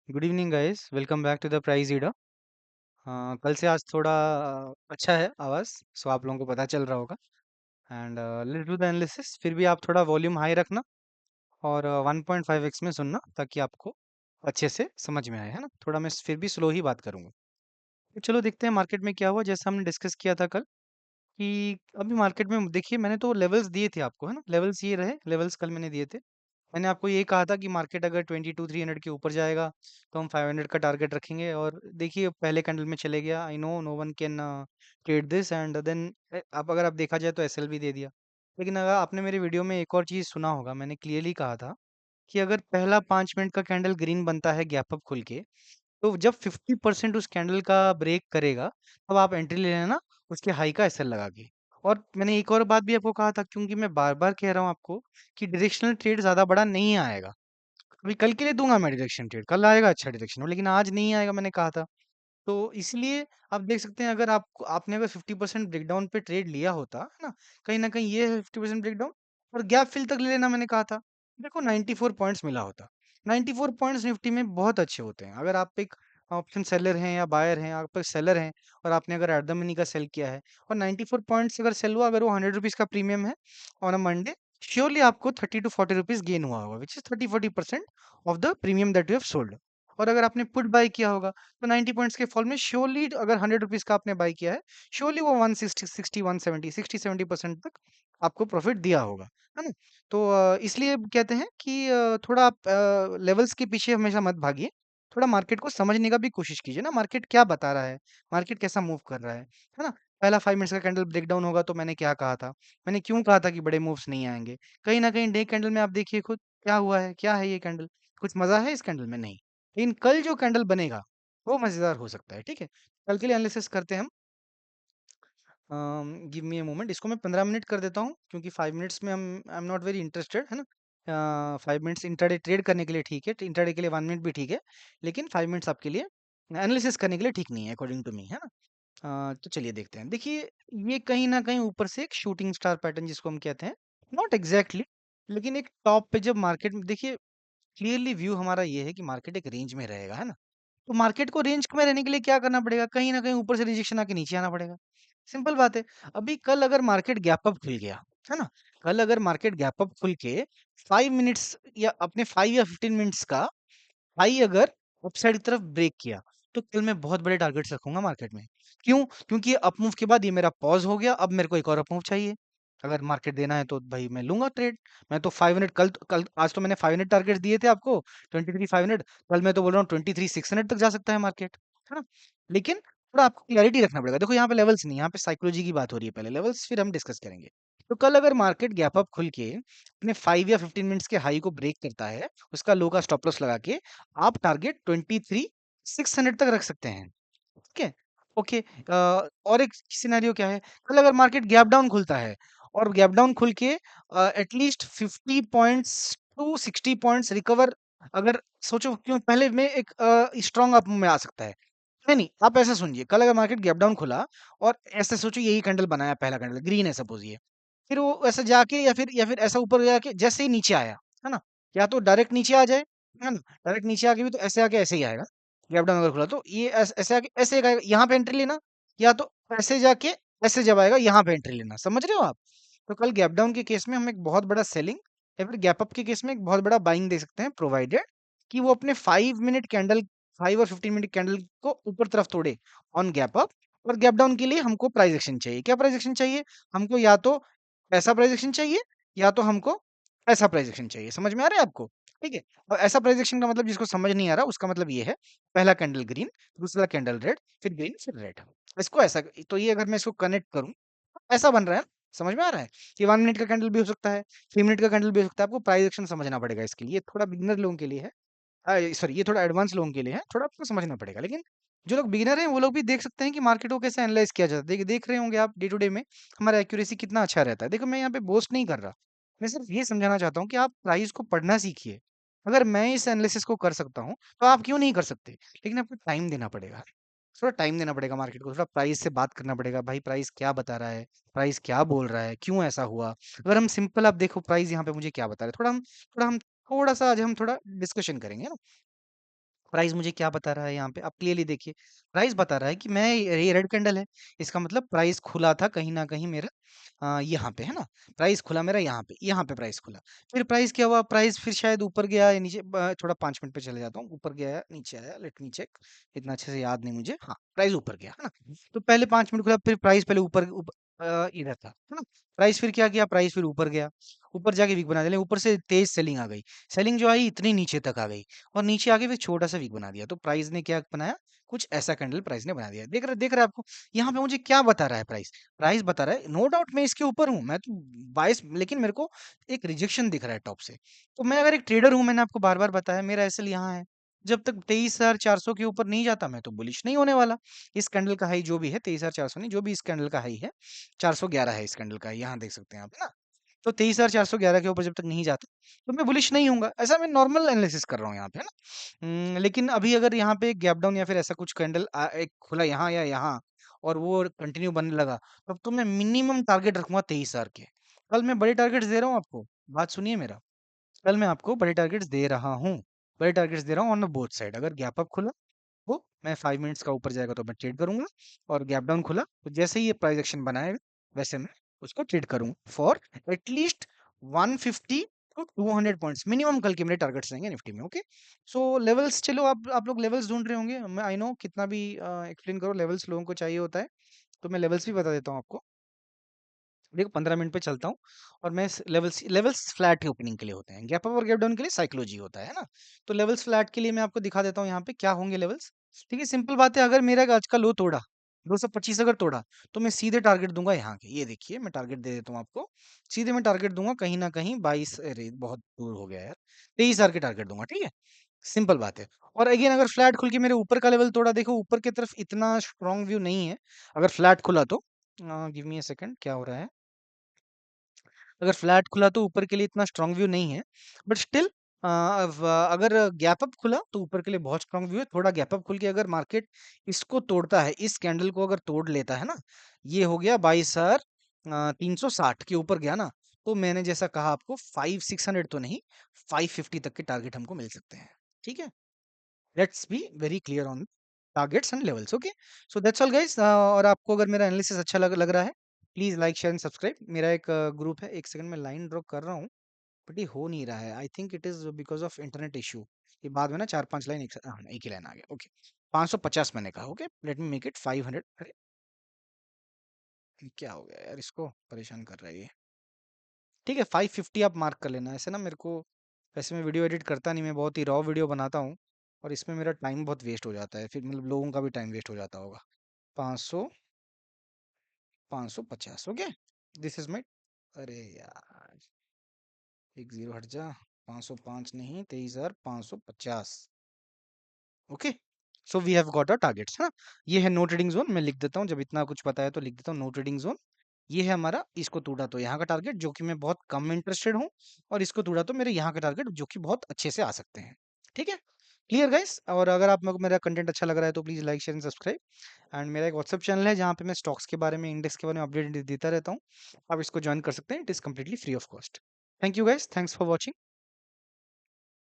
Good evening guys, welcome back to the prize ईडा। कल से आज थोड़ा अच्छा है आवाज़। सो आप लोगों को पता चल रहा होगा। And let's do the analysis. फिर भी आप थोड़ा वॉल्यूम हाई रखना और 1.5x में सुनना ताकि आपको अच्छे से समझ में आए, है ना। थोड़ा मैं फिर भी स्लो ही बात करूँगा। तो चलो देखते हैं मार्केट में क्या हुआ। जैसा हमने डिस्कस किया था कल कि अभी मार्केट में देखिए, मैंने तो लेवल्स दिए थे आपको, है ना। लेवल्स ये रहे, लेवल्स कल मैंने दिए थे। मैंने आपको ये कहा था कि मार्केट अगर 22,300 के ऊपर जाएगा तो हम 500 का टारगेट रखेंगे। और देखिए पहले कैंडल में चले गया। I know no one can trade this and then अब अगर आप देखा जाए तो एसएल भी दे दिया। लेकिन अगर आपने मेरे वीडियो में एक और चीज़ सुना होगा, मैंने क्लियरली कहा था कि अगर पहला 5 मिनट का कैंडल ग्रीन बनता है गैप अप खुल के, तो जब 50% उस कैंडल का ब्रेक करेगा तब आप एंट्री ले लेना उसके हाई का एसएल लगा के। और मैंने एक और बात भी आपको कहा था, क्योंकि मैं बार बार कह रहा हूँ आपको कि डायरेक्शनल ट्रेड ज़्यादा बड़ा नहीं आएगा। अभी कल के लिए दूंगा मैं डायरेक्शन ट्रेड, कल आएगा अच्छा डायरेक्शन, लेकिन आज नहीं आएगा, मैंने कहा था। तो इसलिए आप देख सकते हैं, अगर आपने अगर 50% ब्रेकडाउन पे ट्रेड लिया होता है ना कहीं ये है 50% ब्रेकडाउन, और गैप फिल तक ले लेना मैंने कहा था। देखो 94 पॉइंट्स मिला होता। 94 पॉइंट्स निफ्टी में बहुत अच्छे होते हैं। अगर आप एक ऑप्शन सेलर हैं या बायर हैं, आप एक सेलर हैं और आपने अगर एट द मनी का सेल किया है और 94 पॉइंट्स अगर सेल हुआ, अगर वो 100 रुपीज़ का प्रीमियम है ऑन अ मंडे, श्योरली आपको 30 to 40 रुपीज़ गेन हुआ होगा, which is 30-40% of the premium that you have sold. और अगर आपने पुट बाय किया होगा तो 90 पॉइंट्स के फॉल में श्योरली, अगर 100 रुपीज़ का आपने बाय किया है, श्योरली वो 160 60 170 60-70% तक आपको प्रॉफिट दिया होगा, है ना। तो इसलिए कहते हैं कि थोड़ा आप लेवल्स के पीछे हमेशा मत भागिए। थोड़ा मार्केट को समझने का भी कोशिश कीजिए ना, मार्केट क्या बता रहा है, मार्केट कैसा मूव कर रहा है ना। पहला 5 मिनट्स का कैंडल ब्रेकडाउन होगा तो मैंने क्या कहा था, मैंने क्यों कहा था कि बड़े मूव्स नहीं आएंगे। कहीं ना कहीं डे कैंडल में आप देखिए खुद क्या हुआ है, क्या है ये कैंडल। कुछ मजा है इस कैंडल में? नहीं। लेकिन कल जो कैंडल बनेगा वो मजेदार हो सकता है, ठीक है। कल के लिए एनालिसिस करते हैं हम। गिव मी ए मोमेंट, इसको मैं 15 मिनट कर देता हूँ क्योंकि 5 मिनट्स में हम I am not very interested, है ना। 5 मिनट्स इंटरडे ट्रेड करने के लिए ठीक है, इंटरडे के लिए 1 मिनट भी ठीक है, लेकिन 5 मिनट्स आपके लिए एनालिसिस करने के लिए ठीक नहीं है अकॉर्डिंग टू मी, है ना। तो चलिए देखते हैं। देखिए ये कहीं ना कहीं ऊपर से एक शूटिंग स्टार पैटर्न जिसको हम कहते हैं, नॉट एग्जैक्टली, लेकिन एक टॉप पे जब मार्केट में देखिए, क्लियरली व्यू हमारा ये है कि मार्केट एक रेंज में रहेगा, है ना। तो मार्केट को रेंज में रहने के लिए क्या करना पड़ेगा, कहीं ना कहीं ऊपर से रिजेक्शन आके नीचे आना पड़ेगा। सिंपल बात है। अभी कल अगर मार्केट गैप अप खुल गया, है ना, कल अगर मार्केट गैप अप खुल के 5 मिनट्स या अपने 5 या 15 मिनट्स का हाई अगर अपसाइड की तरफ ब्रेक किया, तो कल मैं बहुत बड़े टारगेट्स रखूंगा मार्केट में। क्यों? क्योंकि ये अपमूव के बाद ये मेरा पॉज हो गया, अब मेरे को एक और अपमूव चाहिए। अगर मार्केट देना है तो भाई मैं लूंगा ट्रेड। मैं तो 500, कल आज तो मैंने 500 टारगेट दिए थे आपको, 23,500। कल मैं तो बोल रहा हूँ 23,600 तक जा सकता है मार्केट, है ना। लेकिन थोड़ा आपको क्लैरिटी रखना पड़ेगा। देखो यहाँ पे लेवल्स नहीं, यहाँ पे साइकोलॉजी की बात हो रही है, पहले लेवल्स फिर हम डिस्कस करेंगे। तो कल अगर मार्केट गैप अप खुल के अपने 5 या 15 मिनट्स के हाई को ब्रेक करता है, उसका लो का स्टॉप लॉस लगा के आप टारगेट 23,600 तक रख सकते हैं, ठीक है। ओके। और एक सिनेरियो क्या है, कल अगर मार्केट गैप डाउन खुलता है और गैप डाउन खुल के at least 50 points to 60 points recover, अगर सोचो क्यों पहले में एक स्ट्रॉन्ग अप में आ सकता है। नहीं नहीं, आप ऐसा सुनिए, कल अगर मार्केट गैप डाउन खुला और ऐसे सोचो यही कैंडल बनाया, पहला कैंडल ग्रीन है सपोज ये, फिर वो ऐसे जाके या फिर ऐसा ऊपर जाके जैसे ही नीचे आया, है ना, या तो डायरेक्ट नीचे आ जाए, है ना। डायरेक्ट नीचे आके भी तो ऐसे आके ऐसे ही आएगा। गैप डाउन अगर खुला तो ये ऐसे आके ऐसे आएगा, यहाँ पे एंट्री लेना, या तो ऐसे जाके ऐसे जब आएगा यहाँ पे एंट्री लेना, समझ रहे हो आप। तो कल गैप डाउन के केस में हम एक बहुत बड़ा सेलिंग या फिर गैप अप के केस में एक बहुत बड़ा बाइंग दे सकते हैं, प्रोवाइडेड कि वो अपने 5 मिनट कैंडल, 5 और 15 मिनट कैंडल को ऊपर तरफ तोड़े ऑन गैप अप। और गैप डाउन के लिए हमको प्राइस एक्शन चाहिए। क्या प्राइस एक्शन चाहिए? हमको या तो ऐसा प्राइस एक्शन चाहिए या तो हमको ऐसा प्राइस एक्शन चाहिए। समझ में आ रहा है आपको? ठीक है। और ऐसा प्राइस एक्शन का मतलब, जिसको समझ नहीं आ रहा उसका मतलब ये है, पहला कैंडल ग्रीन, दूसरा कैंडल रेड, फिर ग्रीन, फिर रेड। इसको ऐसा, तो ये अगर मैं इसको कनेक्ट करूं, ऐसा बन रहा है। समझ में आ रहा है कि 1 मिनट का कैंडल भी हो सकता है, 3 मिनट का कैंडल भी हो सकता है। आपको प्राइस एक्शन समझना पड़ेगा इसके लिए, थोड़ा बिगिनर लोगों के लिए है। सॉरी, ये थोड़ा एडवांस लोगों के लिए है, थोड़ा आपको समझना पड़ेगा। लेकिन जो लोग बिगिनर हैं वो लोग भी देख सकते हैं कि मार्केट को कैसे एनालाइज किया जाता है। देख रहे होंगे आप डे टू डे में हमारा एक्यूरेसी कितना अच्छा रहता है। देखो मैं यहाँ पे बोस्ट नहीं कर रहा, मैं सिर्फ ये समझाना चाहता हूँ कि आप प्राइस को पढ़ना सीखिए। अगर मैं इस एनालिसिस को कर सकता हूँ तो आप क्यों नहीं कर सकते? लेकिन आपको टाइम देना पड़ेगा, थोड़ा टाइम देना पड़ेगा मार्केट को, थोड़ा प्राइस से बात करना पड़ेगा, भाई प्राइस क्या बता रहा है, प्राइस क्या बोल रहा है, क्यों ऐसा हुआ। अगर हम सिंपल, आप देखो प्राइस यहाँ पे मुझे क्या बता रहे हैं, थोड़ा हम थोड़ा सा आज हम थोड़ा डिस्कशन करेंगे ना। प्राइस मुझे क्या बता रहा है यहाँ पे आप क्लियरली देखिए। प्राइस बता रहा है कि मैं ये रेड कैंडल है, इसका मतलब प्राइस खुला था कहीं ना कहीं मेरा यहाँ पे है ना। प्राइस खुला मेरा यहाँ पे प्राइस खुला। फिर प्राइस क्या हुआ, प्राइस फिर शायद ऊपर गया या नीचे, थोड़ा 5 मिनट पे चले जाता हूँ, ऊपर गया या नीचे आया, लेट मी चेक। इतना अच्छे से याद नहीं मुझे, हाँ प्राइस ऊपर गया है ना। तो पहले 5 मिनट खुला, फिर प्राइस पहले ऊपर ऊपर इधर था है ना। प्राइस फिर क्या किया, प्राइस फिर ऊपर गया, ऊपर जाके वीक बना दिया, ऊपर से तेज सेलिंग आ गई। सेलिंग जो आई इतनी नीचे तक आ गई, और नीचे आके फिर छोटा सा वीक बना दिया। तो प्राइस ने क्या बनाया, कुछ ऐसा कैंडल प्राइस ने बना दिया। देख रहे आपको यहाँ पे मुझे क्या बता रहा है प्राइस। प्राइस बता रहा है नो डाउट मैं इसके ऊपर हूँ, मैं तो बाइस, लेकिन मेरे को एक रिजेक्शन दिख रहा है टॉप से। तो मैं अगर एक ट्रेडर हूँ, मैंने आपको बार बार बताया मेरा एसएल यहाँ है। जब तक 23,400 के ऊपर नहीं जाता मैं तो बुलिश नहीं होने वाला। इस कैंडल का हाई जो भी है 23,400 नहीं, जो भी इस कैंडल का हाई है 411 है, इस कैंडल का यहाँ देख सकते हैं आप है ना। तो 23,411 के ऊपर जब तक नहीं जाता तो मैं बुलिश नहीं होऊंगा, ऐसा मैं नॉर्मल एनालिसिस कर रहा हूँ यहाँ पे है ना। लेकिन अभी अगर यहाँ पे गैप डाउन या फिर ऐसा कुछ कैंडल एक खुला यहाँ या यहाँ, और वो कंटिन्यू बनने लगा, तब तो मैं मिनिमम टारगेट रखूंगा 23,000 के। कल मैं बड़े टारगेट्स दे रहा हूँ आपको, बात सुनिए मेरा। कल मैं आपको बड़े टारगेट्स दे रहा हूँ, बड़े टारगेट्स दे रहा हूँ ऑन बोथ साइड। अगर गैप अप खुला वो मैं 5 मिनट्स का ऊपर जाएगा तो मैं ट्रेड करूंगा, और गैप डाउन खुला तो जैसे ही ये प्राइस एक्शन बनाएगा वैसे मैं उसको ट्रेड करूंगा for at least 150 to 200 points minimum. कल के मेरे टारगेट्स रहेंगे निफ्टी में। ओके, सो लेवल्स, चलो आप लोग लेवल्स ढूंढ रहे होंगे, मैं आई नो कितना भी एक्सप्लेन करो लेवल्स लोगों को चाहिए होता है, तो मैं लेवल्स भी बता देता हूँ आपको। देखो 15 मिनट पे चलता हूँ, और मैं लेवल्स लेवल्स फ्लैट ओपनिंग के लिए होते हैं, गैप अप और गैप डाउन के लिए साइकोलॉजी होता है ना। तो लेवल्स फ्लैट के लिए मैं आपको दिखा देता हूँ यहाँ पे क्या होंगे लेवल्स। ठीक है, सिंपल बात है, अगर मेरा आज का लो तोड़ा 225 अगर तोड़ा, तो मैं सीधे टारगेट दूंगा यहाँ के। ये देखिए मैं टारगेट दे देता हूँ आपको, सीधे मैं टारगेट दूंगा कहीं ना कहीं 22, अरे बहुत दूर हो गया यार, 23,000 के टारगेट दूंगा। ठीक है, सिंपल बात है। और अगेन अगर फ्लैट खुल के मेरे ऊपर का लेवल तोड़ा, देखो ऊपर की तरफ इतना स्ट्रॉन्ग व्यू नहीं है, अगर फ्लैट खुला तो गिव मी अ सेकंड, क्या हो रहा है, अगर फ्लैट खुला तो ऊपर के लिए इतना स्ट्रांग व्यू नहीं है, बट स्टिल अगर गैप अप खुला तो ऊपर के लिए बहुत स्ट्रांग व्यू है। थोड़ा गैप अप खुल के अगर मार्केट इसको तोड़ता है, इस कैंडल को अगर तोड़ लेता है ना, ये हो गया 22,360 के ऊपर गया ना, तो मैंने जैसा कहा आपको 5-600 तो नहीं, 550 तक के टारगेट हमको मिल सकते हैं। ठीक है, let's be very clear on targets and levels. Okay, so that's all guys. और आपको अगर मेरा एनालिसिस अच्छा लग रहा है, please like share and subscribe. मेरा एक ग्रुप है, एक सेकंड में लाइन ड्रॉ कर रहा हूँ, बट ये हो नहीं रहा है, I think it is because of internet issue. ये बाद में ना 4-5 लाइन एक ही लाइन आ गया। ओके, 550 मैंने कहा। Okay, let me make it 500। अरे ये क्या हो गया यार, इसको परेशान कर रहा है ये। ठीक है, 550 आप मार्क कर लेना। ऐसे ना मेरे को, वैसे मैं वीडियो एडिट करता नहीं, मैं बहुत ही रॉ वीडियो बनाता हूँ, और इसमें मेरा टाइम बहुत वेस्ट हो जाता है, फिर मतलब लोगों का भी टाइम वेस्ट हो जाता होगा। 500, 550। ओके, दिस इज माई, अरे यार एक जीरो हट जा, 505 नहीं, 23,550। Okay, so we have got a targets है ना। ये है नो ट्रेडिंग जोन, मैं लिख देता हूँ, जब इतना कुछ पता है तो लिख देता हूँ नो ट्रेडिंग जोन। ये है हमारा, इसको तोड़ा तो यहाँ का टारगेट जो कि मैं बहुत कम इंटरेस्टेड हूँ, और इसको तोड़ा तो मेरे यहाँ का टारगेट जो कि बहुत अच्छे से आ सकते हैं। ठीक है, क्लियर गाइस। और अगर आप मेरे को मेरा कंटेंट अच्छा लग रहा है तो please like share and subscribe. And मेरा एक व्हाट्सअप चैनल है जहाँ पे मैं स्टॉक्स के बारे में, इंडेक्स के बारे में अपडेट देता रहता हूँ, आप इसको ज्वाइन कर सकते हैं, it is completely free of cost. Thank you guys, thanks for watching.